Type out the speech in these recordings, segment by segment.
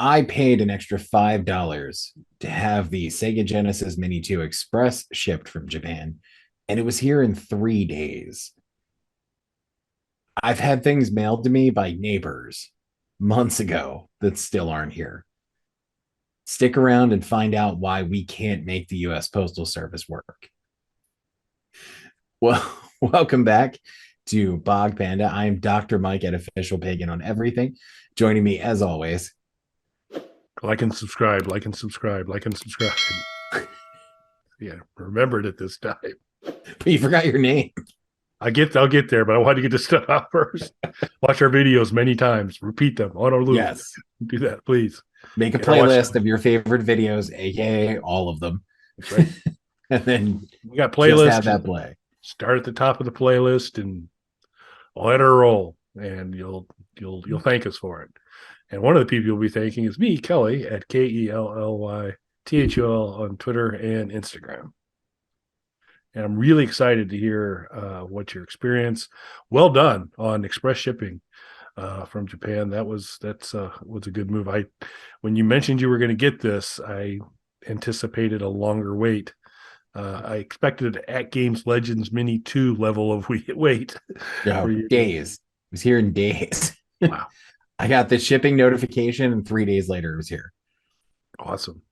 I paid an extra $5 to have the Sega Genesis Mini 2 Express shipped from Japan, and it was here in 3 days. I've had things mailed to me by neighbors months ago that still aren't here. Stick around and find out why we can't make the US Postal Service work. Well, welcome back to Bog Panda. I'm Dr. Mike at Official Pagan on everything. Joining me, as always, Like and subscribe, like and subscribe, like and subscribe. Yeah, remembered it this time. but you forgot your name. I'll get there, but I want to get this stuff out first. Watch our videos many times, repeat them, auto loop. Yes. Do that, please. Make a You gotta watch playlist them. of your favorite videos, aka all of them. That's right. And then We got just have playlists. that play. Start at the top of the playlist and let her roll, and you'll thank us for it. And one of the people you'll be thanking is me, Kelly, at KELLYTHOL on Twitter and Instagram. And I'm really excited to hear what your experience. Well done on express shipping from Japan. Was a good move. When you mentioned you were going to get this, I anticipated a longer wait. I expected at Games Legends Mini 2 level of wait for No, you. days. It was here in days. Wow, I got the shipping notification, and 3 days later, it was here. awesome.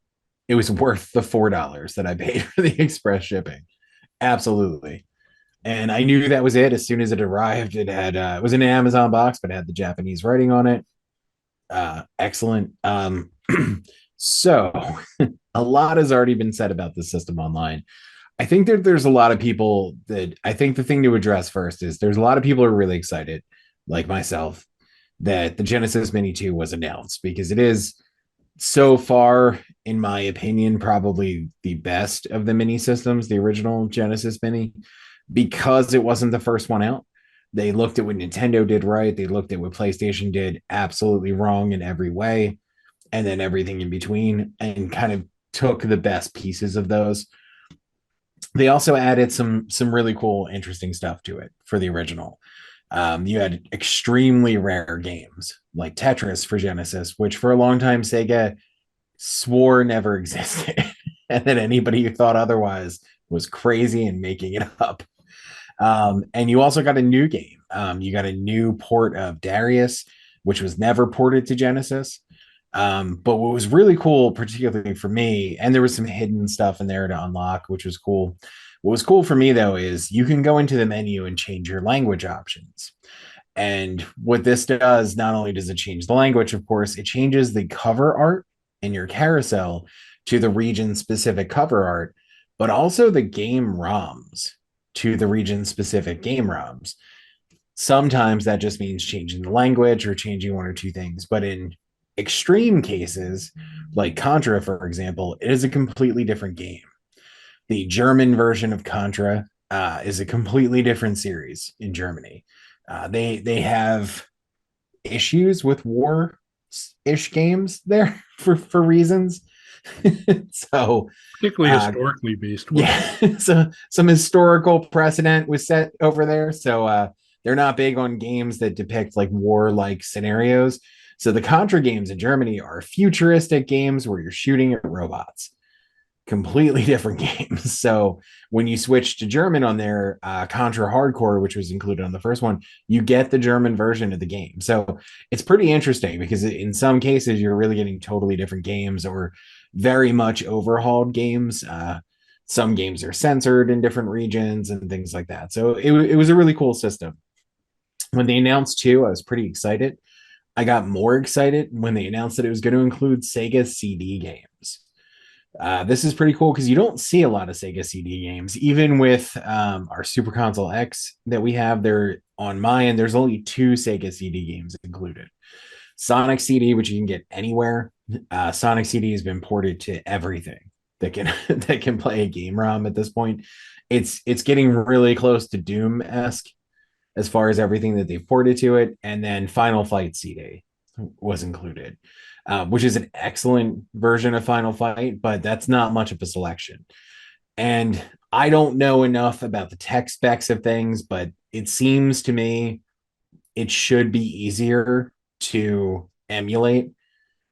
It was worth the $4 that I paid for the express shipping. Absolutely. And I knew that was it as soon as it arrived. It was an Amazon box, but it had the Japanese writing on it. Excellent. So a lot has already been said about this system online. I think that there's a lot of people that I think the thing to address first is there's a lot of people who are really excited, like myself, that the Genesis Mini 2 was announced because it is so far, in my opinion, probably the best of the mini systems, the original Genesis Mini, because it wasn't the first one out. They looked at what Nintendo did right. They looked at what PlayStation did absolutely wrong in every way, and then everything in between, and kind of took the best pieces of those. They also added some really cool, interesting stuff to it for the original. You had extremely rare games like Tetris for Genesis, which for a long time Sega swore never existed, and that anybody who thought otherwise was crazy and making it up. And you also got a new game. You got a new port of Darius, which was never ported to Genesis. But what was really cool, particularly for me, and there was some hidden stuff in there to unlock, which was cool. What was cool for me though is you can go into the menu and change your language options. And what this does, not only does it change the language, of course, it changes the cover art in your carousel to the region specific cover art, but also the game ROMs to the region specific game ROMs. Sometimes that just means changing the language or changing one or two things. But in extreme cases, like Contra, for example, it is a completely different game. The German version of Contra is a completely different series in Germany. They have issues with war ish games there for reasons. So Particularly uh, historically based ones. yeah, so some historical precedent was set over there. So they're not big on games that depict like war-like scenarios. So the Contra games in Germany are futuristic games where you're shooting at robots. Completely different games. So when you switch to German on their Contra Hardcore, which was included on the first one, you get the German version of the game. So it's pretty interesting because in some cases you're really getting totally different games or very much overhauled games. Some games are censored in different regions and things like that. So it was a really cool system. When they announced two, I was pretty excited. I got more excited when they announced that it was going to include Sega CD games. This is pretty cool because you don't see a lot of Sega CD games, even with our Super Console X that we have there on my end. There's only two Sega CD games included. Sonic CD, which you can get anywhere. Sonic CD has been ported to everything that can that can play a game ROM at this point. It's getting really close to Doom esque as far as everything that they've ported to it. And then Final Fight CD was included, which is an excellent version of Final Fight, but that's not much of a selection. And I don't know enough about the tech specs of things, but it seems to me it should be easier to emulate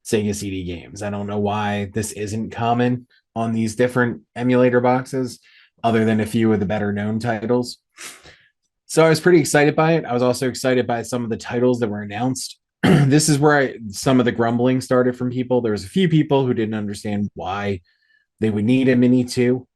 Sega CD games. I don't know why this isn't common on these different emulator boxes, other than a few of the better known titles. So I was pretty excited by it. I was also excited by some of the titles that were announced. This is where some of the grumbling started from people. There was a few people who didn't understand why they would need a Mini 2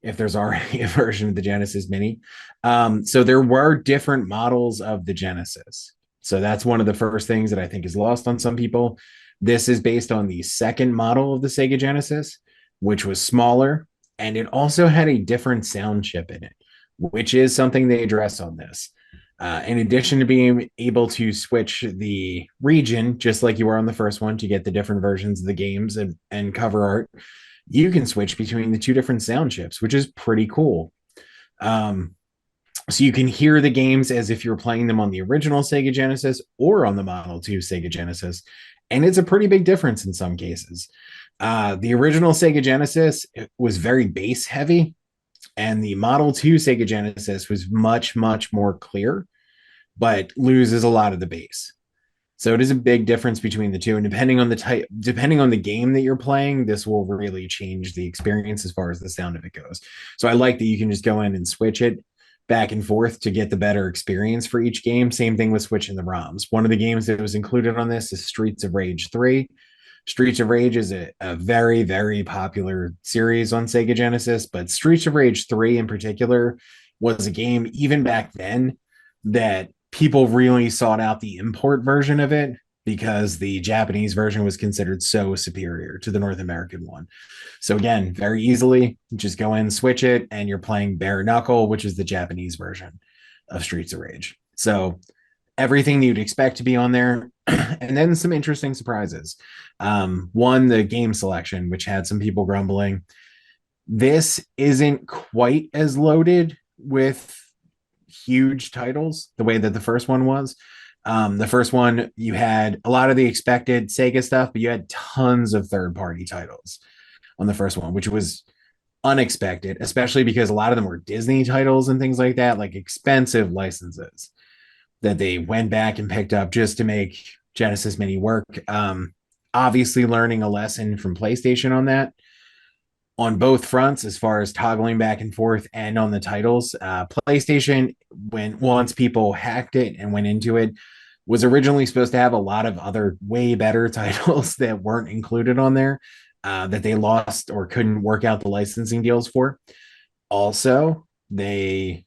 if there's already a version of the Genesis Mini. So there were different models of the Genesis. So that's one of the first things that I think is lost on some people. This is based on the second model of the Sega Genesis, which was smaller, and it also had a different sound chip in it, which is something they address on this. In addition to being able to switch the region, just like you were on the first one, to get the different versions of the games and cover art, you can switch between the two different sound chips, which is pretty cool. Um, so you can hear the games as if you're playing them on the original Sega Genesis or on the Model 2 Sega Genesis. And it's a pretty big difference in some cases. The original Sega Genesis was very bass heavy, and the Model 2 Sega Genesis was much, much more clear, but loses a lot of the bass. So it is a big difference between the two, and depending on the type, depending on the game that you're playing, this will really change the experience as far as the sound of it goes. So I like that you can just go in and switch it back and forth to get the better experience for each game. Same thing with switching the ROMs. One of the games that was included on this is Streets of Rage 3. Streets of Rage is a very, very popular series on Sega Genesis, but Streets of Rage 3 in particular was a game even back then that people really sought out the import version of it because the Japanese version was considered so superior to the North American one. So again, very easily just go in, switch it, and you're playing Bare Knuckle, which is the Japanese version of Streets of Rage. So everything you'd expect to be on there, and then some interesting surprises. One, the game selection, which had some people grumbling. This isn't quite as loaded with huge titles the way that the first one was. The first one, you had a lot of the expected Sega stuff, but you had tons of third party titles on the first one, which was unexpected, especially because a lot of them were Disney titles and things like that, like expensive licenses that they went back and picked up just to make Genesis Mini work. Obviously, learning a lesson from PlayStation on that on both fronts as far as toggling back and forth and on the titles. PlayStation, when once people hacked it and went into it, was originally supposed to have a lot of other way better titles that weren't included on there that they lost or couldn't work out the licensing deals for. Also, they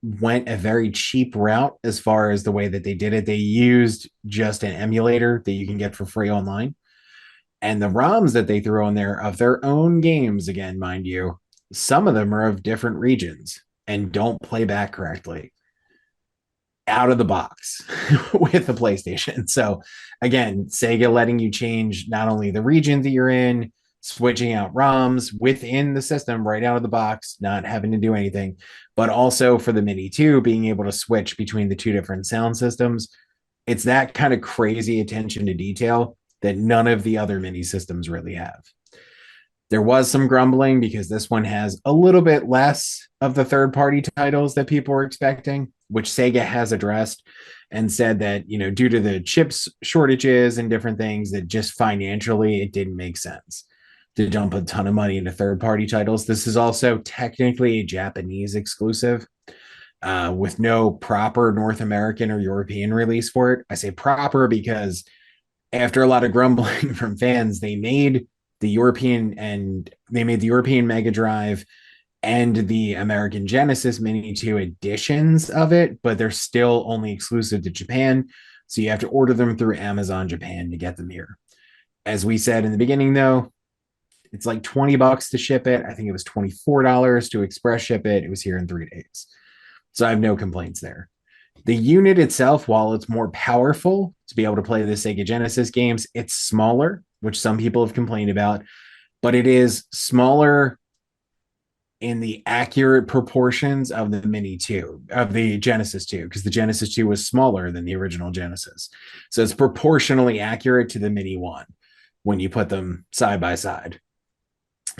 went a very cheap route as far as the way that they did it. They used just an emulator that you can get for free online. And the ROMs that they threw on there of their own games, again, mind you, some of them are of different regions and don't play back correctly out of the box with the PlayStation. So again, Sega letting you change not only the region that you're in, switching out ROMs within the system right out of the box, not having to do anything, but also for the Mini 2, being able to switch between the two different sound systems. It's that kind of crazy attention to detail that none of the other mini systems really have. There was some grumbling because this one has a little bit less of the third party titles that people were expecting, which Sega has addressed and said that, you know, due to the chips shortages and different things, that just financially it didn't make sense to dump a ton of money into third party titles. This is also technically a Japanese exclusive with no proper North American or European release for it. I say proper because after a lot of grumbling from fans, they made the European Mega Drive and the American Genesis Mini 2 editions of it, but they're still only exclusive to Japan. So you have to order them through Amazon Japan to get them here. As we said in the beginning, though, it's like $20 to ship it. I think it was $24 to express ship it. It was here in 3 days. So I have no complaints there. The unit itself, while it's more powerful to be able to play the Sega Genesis games, it's smaller, which some people have complained about, but it is smaller in the accurate proportions of the Mini 2, of the Genesis 2, because the Genesis 2 was smaller than the original Genesis. So it's proportionally accurate to the Mini 1 when you put them side by side.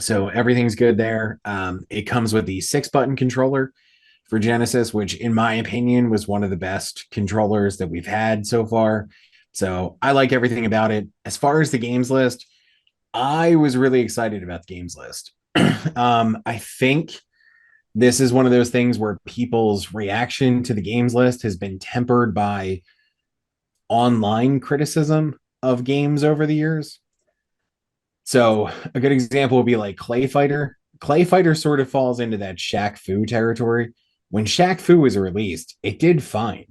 So everything's good there. It comes with the 6-button controller for Genesis, which in my opinion was one of the best controllers that we've had so far. So I like everything about it. As far as the games list, I was really excited about the games list. I think this is one of those things where people's reaction to the games list has been tempered by online criticism of games over the years. So a good example would be like Clay Fighter. Clay Fighter sort of falls into that Shaq Fu territory. When Shaq Fu was released, it did fine.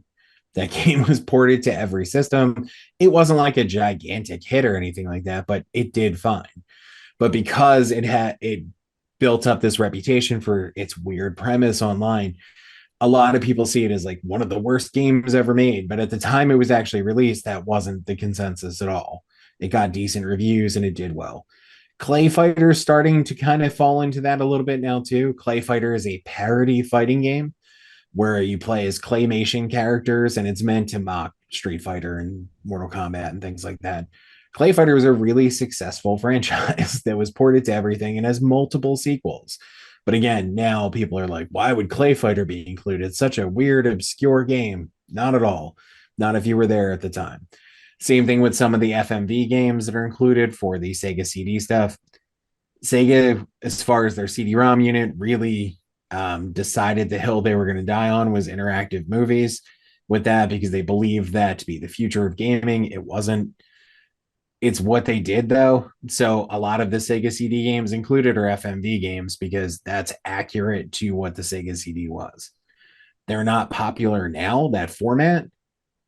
That game was ported to every system. It wasn't like a gigantic hit or anything like that, but it did fine. But because it built up this reputation for its weird premise online, a lot of people see it as like one of the worst games ever made. But at the time it was actually released, that wasn't the consensus at all. It got decent reviews and it did well. Clay Fighter is starting to kind of fall into that a little bit now too. Clay Fighter is a parody fighting game where you play as claymation characters and it's meant to mock Street Fighter and Mortal Kombat and things like that. Clay Fighter was a really successful franchise that was ported to everything and has multiple sequels. But again, now people are like, why would Clay Fighter be included? It's such a weird, obscure game. Not at all. Not if you were there at the time. Same thing with some of the FMV games that are included for the Sega CD stuff. Sega, as far as their CD-ROM unit, really decided the hill they were going to die on was interactive movies with that because they believed that to be the future of gaming. It wasn't. It's what they did though. So a lot of the Sega CD games included are FMV games because that's accurate to what the Sega CD was. They're not popular now, that format.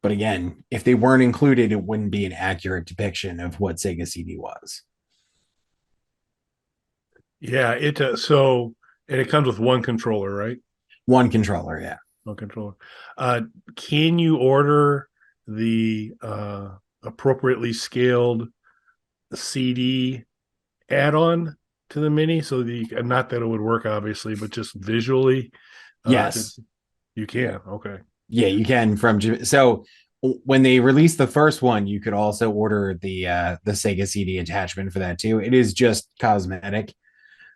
But again, if they weren't included, it wouldn't be an accurate depiction of what Sega CD was. Yeah, so and it comes with one controller, right? One controller, yeah. One controller. Uh, can you order the appropriately scaled CD add-on to the Mini? So not that it would work obviously, but just visually, Yes. you can. Okay. Yeah, you can so when they released the first one, you could also order the Sega CD attachment for that too. It is just cosmetic,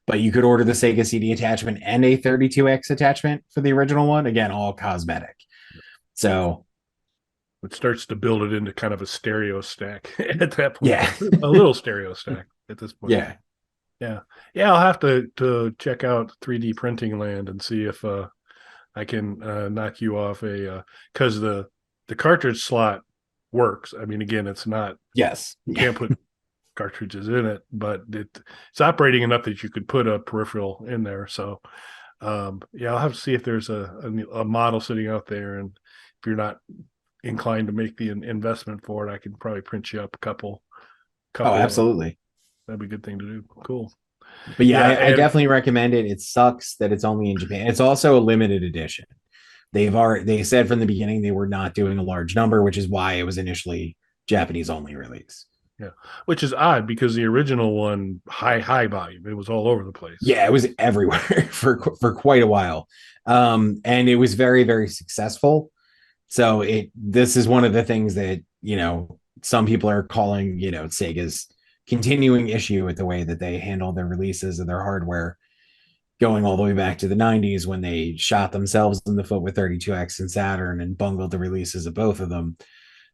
but you could order the Sega CD attachment and a 32X attachment for the original one. Again, all cosmetic. So It starts to build it into kind of a stereo stack at that point. yeah, A little stereo stack at this point. yeah. Yeah. Yeah, I'll have to check out 3D printing land and see if I can knock you off a because the cartridge slot works. I mean, again, it's not Yes. you can't put cartridges in it, but it's operating enough that you could put a peripheral in there. So yeah, I'll have to see if there's a model sitting out there, and if you're not inclined to make the investment for it, I can probably print you up a couple. Oh, absolutely. That'd be a good thing to do. Cool. But yeah, Yeah, I and definitely recommend it. It sucks that it's only in Japan. It's also a limited edition. They said from the beginning they were not doing a large number, which is why it was initially Japanese only release. yeah, which is odd because the original one high volume. It was all over the place. Yeah, it was everywhere for quite a while, and it was very very successful. So this is one of the things that some people are calling Sega's continuing issue with the way that they handle their releases of their hardware, going all the way back to the 90s when they shot themselves in the foot with 32X and Saturn and bungled the releases of both of them.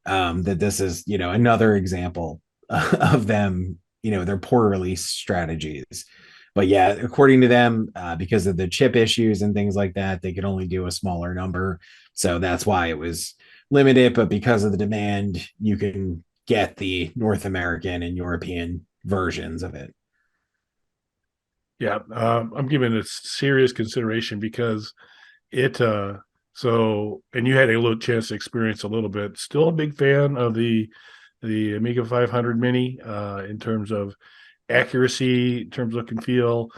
That this is another example of them, their poor release strategies. But yeah, according to them, because of the chip issues and things like that, they could only do a smaller number. So that's why it was limited. But because of the demand, you can get the North American and European versions of it. Yeah, I'm giving it serious consideration because it. So, and you had a little chance to experience a little bit. Still a big fan of the Amiga 500 Mini in terms of accuracy, in terms of look and feel.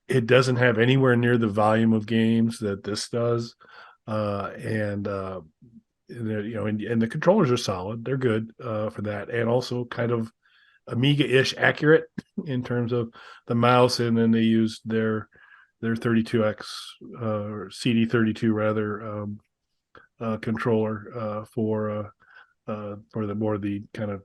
It doesn't have anywhere near the volume of games that this does, and and the controllers are solid. They're good for that, and also kind of Amiga-ish accurate in terms of the mouse, and then they used their 32X or CD32 rather controller for the more the kind of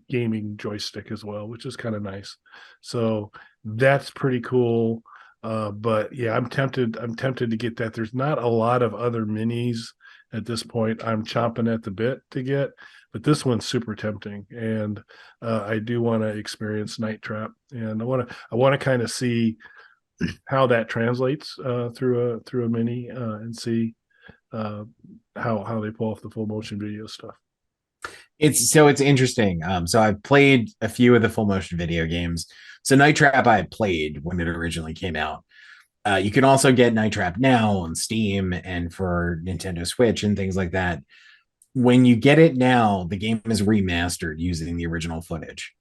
gaming joystick as well, which is kind of nice. So that's pretty cool. But yeah, I'm tempted to get that. There's not a lot of other minis at this point I'm chomping at the bit to get, but this one's super tempting, and I do want to experience Night Trap, and I want to kind of see how that translates through a mini, and see uh, how they pull off the full motion video stuff. It's interesting. So I've played a few of the full motion video games. So Night Trap I played when it originally came out. You can also get Night Trap now on Steam and for Nintendo Switch and things like that. When you get it now, the game is remastered using the original footage.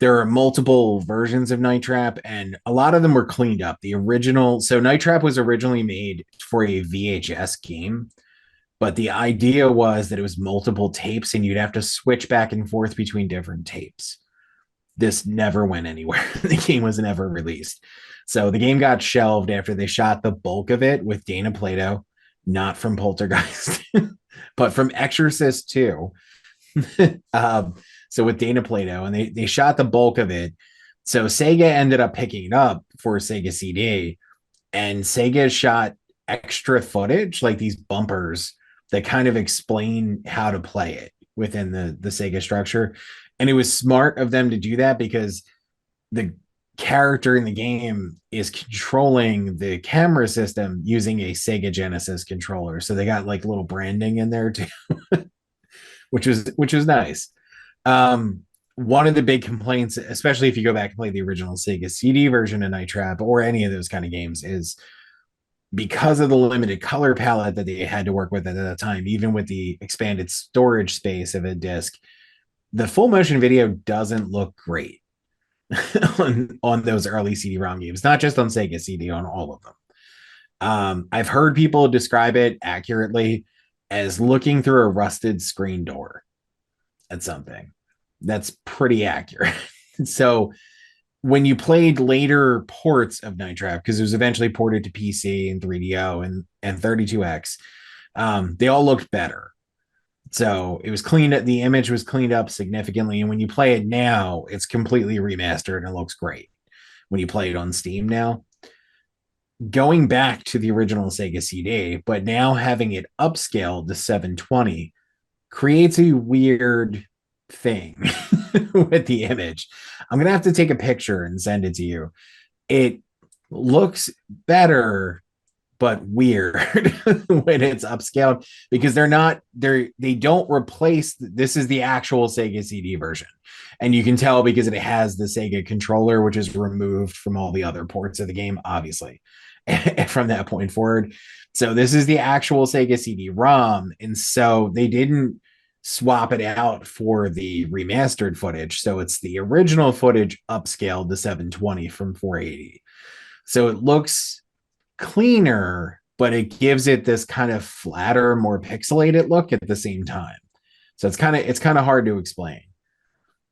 There are multiple versions of Night Trap, and a lot of them were cleaned up. The original, so Night Trap was originally made for a VHS game, but the idea was that it was multiple tapes and you'd have to switch back and forth between different tapes. This never went anywhere. The game was never released. So the game got shelved after they shot the bulk of it with Dana Plato, not from Poltergeist, but from Exorcist 2. So with Dana Plato, and they shot the bulk of it. So Sega ended up picking it up for Sega CD, and Sega shot extra footage, like these bumpers that kind of explain how to play it within the Sega structure. And it was smart of them to do that because the character in the game is controlling the camera system using a Sega Genesis controller. So they got like little branding in there too, which was nice. One of the big complaints, especially if you go back and play the original Sega CD version of Night Trap or any of those kind of games, is because of the limited color palette that they had to work with at that time, even with the expanded storage space of a disc, the full motion video doesn't look great on those early CD-ROM games, not just on Sega CD, on all of them. I've heard people describe it accurately as looking through a rusted screen door at something. That's pretty accurate. So when you played later ports of Night Trap, because it was eventually ported to PC and 3DO and 32X, they all looked better. So it was cleaned up. The image was cleaned up significantly. And when you play it now, it's completely remastered and it looks great when you play it on Steam now. Going back to the original Sega CD, but now having it upscaled to 720 creates a weird thing with the image. I'm going to have to take a picture and send it to you. It looks better, but weird when it's upscaled because they don't replace. This is the actual Sega CD version. And you can tell because it has the Sega controller, which is removed from all the other ports of the game, obviously, from that point forward. So this is the actual Sega CD-ROM. And so they didn't swap it out for the remastered footage. So it's the original footage upscaled to 720 from 480. So it looks cleaner, but it gives it this kind of flatter, more pixelated look at the same time. So it's kind of hard to explain,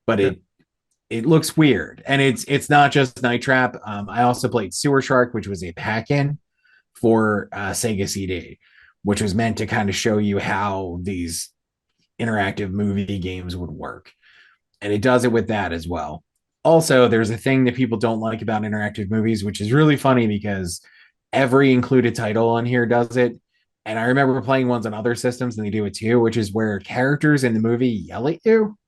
but it looks weird, and it's not just Night Trap. I also played Sewer Shark, which was a pack-in for Sega CD, which was meant to kind of show you how these interactive movie games would work, and it does it with that as well. Also, there's a thing that people don't like about interactive movies, which is really funny because every included title on here does it. And I remember playing ones on other systems and they do it too, which is where characters in the movie yell at you.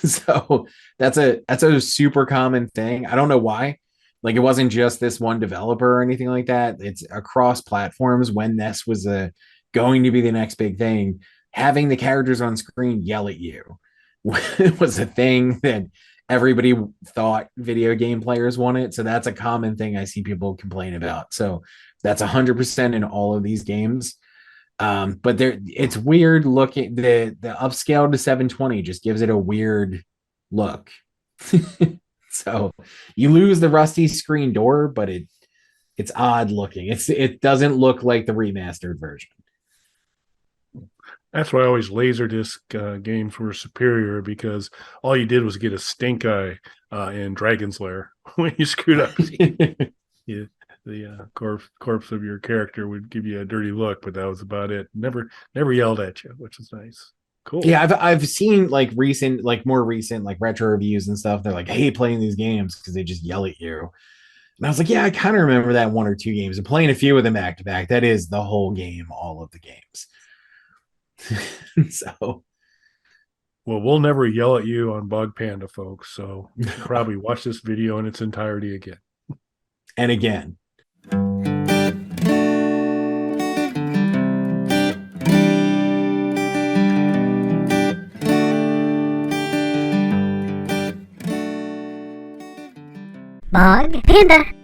So that's a super common thing. I don't know why. Like it wasn't just this one developer or anything like that. It's across platforms when this was going to be the next big thing. Having the characters on screen yell at you was a thing that everybody thought video game players wanted. So that's a common thing I see people complain about. So that's 100% in all of these games. But it's weird looking. The upscale to 720 just gives it a weird look. So you lose the rusty screen door, but it's odd looking. It doesn't look like the remastered version. That's why always Laserdisc games were superior, because all you did was get a stink eye in Dragon's Lair when you screwed up. The corpse of your character would give you a dirty look, but that was about it. Never yelled at you, which is nice. Cool. Yeah, I've seen like more recent like retro reviews and stuff. They're like, "Hey, playing these games because they just yell at you." And I was like, "Yeah, I kind of remember that one or two games and playing a few of them back to back. That is the whole game, all of the games." So Well, we'll never yell at you on Bug Panda, folks. So you should probably watch this video in its entirety again. and again. Bug Panda.